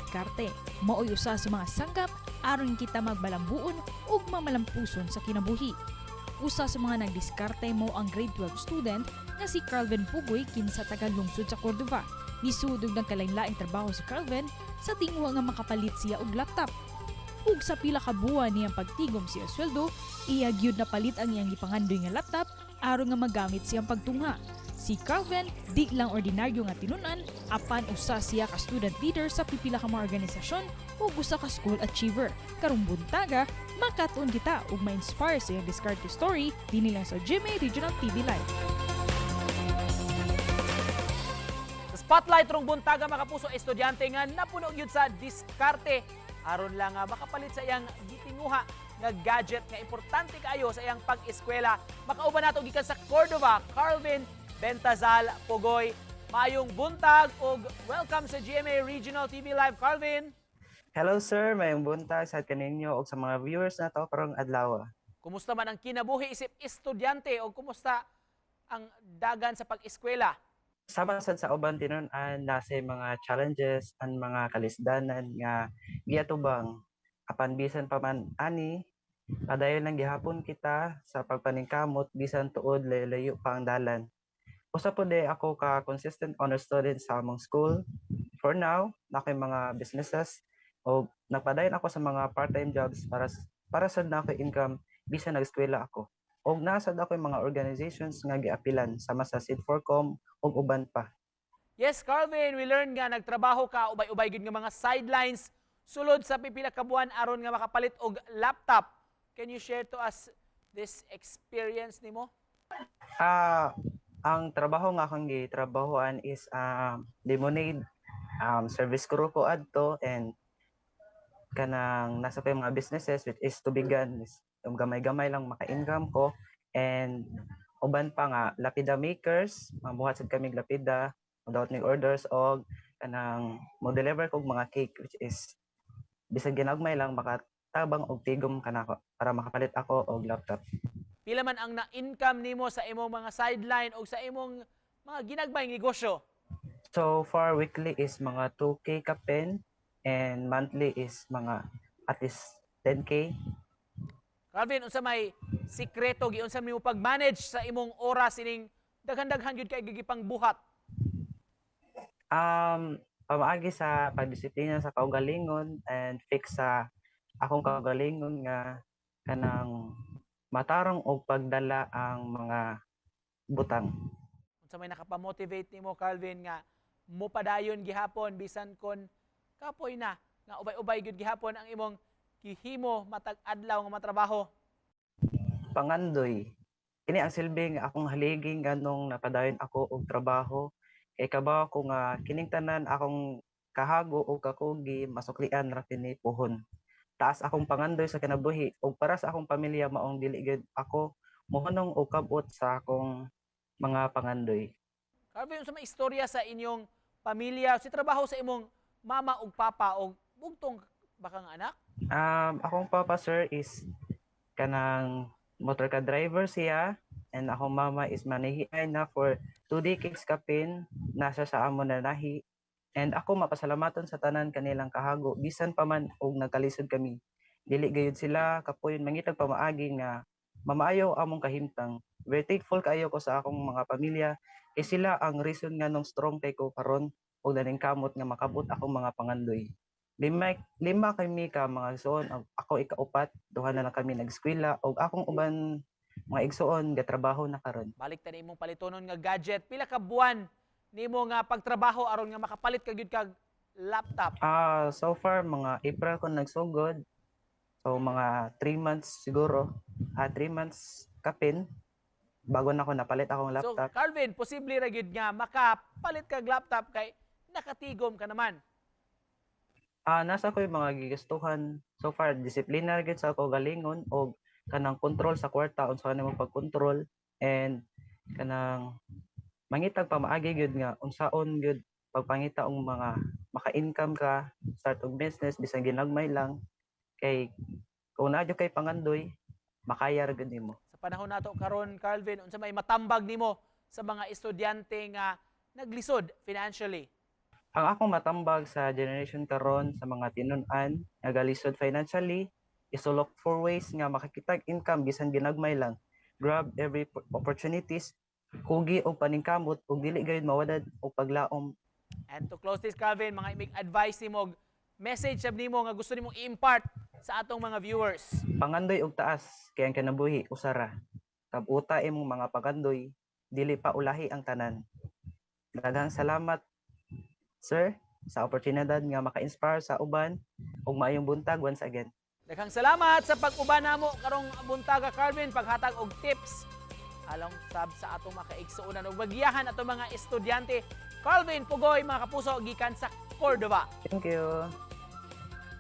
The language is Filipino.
pagdiskarte. Maoy usa sa mga sanggap aron kita magbalambuon ug mamalampuson sa kinabuhi. Usa sa mga nagdiskarte mo ang grade 12 student nga si Carlvin Pugoy kinsa taga lungsod sa Cordova. Nisudog ng kalain-laing trabaho si Carlvin sa tingwa nga makapalit siya og laptop. Ug sa pila ka buwan niyang pagtigom siya sweldo, iya gyud napalit ang iyang gipangandoy nga laptop aron nga magamit siyang pagtungha. Si Carlvin di lang ordinaryo nga tinunan, apan usa siya ka student leader sa pipila ka mga organisasyon ug usa ka school achiever. Karong buntaga, makatuon kita ug ma-inspire sa iyang diskarte story dinhi lang sa GMA Regional TV Live. Spotlight rong buntaga mga kapuso, estudyante nga napuno gyud sa diskarte aron lang nga makapalit sa iyang gitinguha nga gadget nga importante kaayo sa iyang pag-eskwela. Makauban nato gikan sa Cordova, Carlvin Bentazal Pugoy. Maayong buntag ug welcome sa GMA Regional TV Live, Carlvin. Hello sir, mayong buntag sa kaninyo ug sa mga viewers na to karong adlaw. Kumusta man ang kinabuhi isip estudyante o kumusta ang dagan sa pag-eskwela? Sama sad sa uban tinon-an nasa mga challenges ang mga kalisdanan nga giatubang apan bisan pa man ani padayon lang gihapon kita sa pagpaningkamot bisan tuod layo pa ang dalan. Usa po day ako ka consistent honor student sa among school. For now, nakoy mga businesses o nagpadayon ako sa mga part-time jobs para sad na ako income bisan nag-eskwela ako. Og nasad ako yung mga organizations nga giapilan sama sa Sid4Com ug uban pa. Yes, Carlvin, we learned nga nagtrabaho ka ubay-ubay gid nga mga sidelines sulod sa pipila ka buwan aron nga makapalit og laptop. Can you share to us this experience nimo? Ang trabaho nga akong gitrabahoan is lemonade service crew ko adto and kanang nasa pa yung mga businesses which is tubigan gamay-gamay lang maka-income ko and uban pa nga lapida makers mabuhat sad kami lapida without ning orders og kanang mo deliver kog mga cake which is bisag ginagmay lang makatabang og tigom kanako para makapalit ako og laptop. Pila man ang na-income nimo sa imong mga sideline o sa imong mga ginagbay negosyo? So far weekly is mga 2K ka pen and monthly is mga at least 10K. Carlvin, unsa may sikreto giunsa nimo pag-manage sa imong oras ining daghan-daghan gyud kay gigipang buhat? Pamaagi sa pagdisiplina sa kaugalingon and fix sa akong kaugalingon nga kanang matarong og pagdala ang mga butang. Unsa may nakapamotivate nimo, Carlvin, nga mopadayon gihapon bisan kon kapoy na nga ubay-ubay gyud gihapon ang imong gihimo matag adlaw nga matrabaho? Pangandoy. Kini ang silbi nga akong haliging nganong napadayon ako og trabaho kay kabaw ko nga kining tanan akong kahago o kakugi masuklian ra kini pohon. Taas akong pangandoy sa kinabuhi ug para sa akong pamilya maong dili gyud ako mohonong og kabot sa akong mga pangandoy. Carlvin, unsa may istorya sa inyong pamilya si trabaho sa imong mama ug papa og bugtong baka nga anak? Akong papa sir is kanang motor ka driver siya and akong mama is manihiay na for 2 decades kapin nasa sa amon na nahi and ako mapasalamaton sa tanan kanilang kahago bisan pa man og nagkalisod kami dili gayud sila kapoy mangitag pamaagi nga mamaayo among kahimtang. Very thankful kaayo ko sa akong mga pamilya kay sila ang reason nga nung strong kay ko karon og naningkamot nga makabot akong mga pangandoy. Lima kami ka mga igsoon, ako ikaupat, duha na lang kami nag-eskwela og akong uban mga igsoon gatrabaho na karon. Balik ta imong palitonon nga gadget, pila ka buwan nimo nga pagtrabaho aron nga makapalit ka gyud kag laptop? So far mga April ko nagsugod. So mga 3 months siguro. 3 months kapin bago na ako napalit akong So, laptop. Carlvin, posible ra gyud nga makapalit kag laptop kay nakatigom ka naman. Nasa ko yung mga gigastuhan. So far, disiplina gyud sa ako galingon og kanang control sa kwarta unsa nimo pagkontrol and kanang mangitag pamaagi gyud nga unsaon gyud pagpangita og mga maka-income ka, start og business bisan ginagmay lang kay kung naa gyud kay pangandoy makaya ra gyud nimo. Sa panahon nato karon, Carlvin, unsa may matambag nimo sa mga estudyante nga naglisod financially? Ang akong matambag sa generation karon sa mga tinun-an nga galisod financially is to look for ways nga makakitag income bisan ginagmay lang. Grab every opportunities, kugi og paningkamot ug dili gayud mawadad og paglaom. And to close this, Calvin, mga imig advice nimo, message sab nimo nga gusto nimong i-impart sa atong mga viewers. Pangandoy og taas kay ang kinabuhi usara. Kabuta imong mga pagandoy, dili pa ulahi ang tanan. Daghang salamat sir sa oportunidad nga maka-inspire sa uban ug maayong buntag once again. Daghang salamat sa pag-uban namo karong buntaga, Calvin, paghatag og tips along sab sa atong makaigsuonan ug bagiyahan atong mga estudyante. Calvin Pugoy, mga kapuso, gikan sa Cordova. Thank you.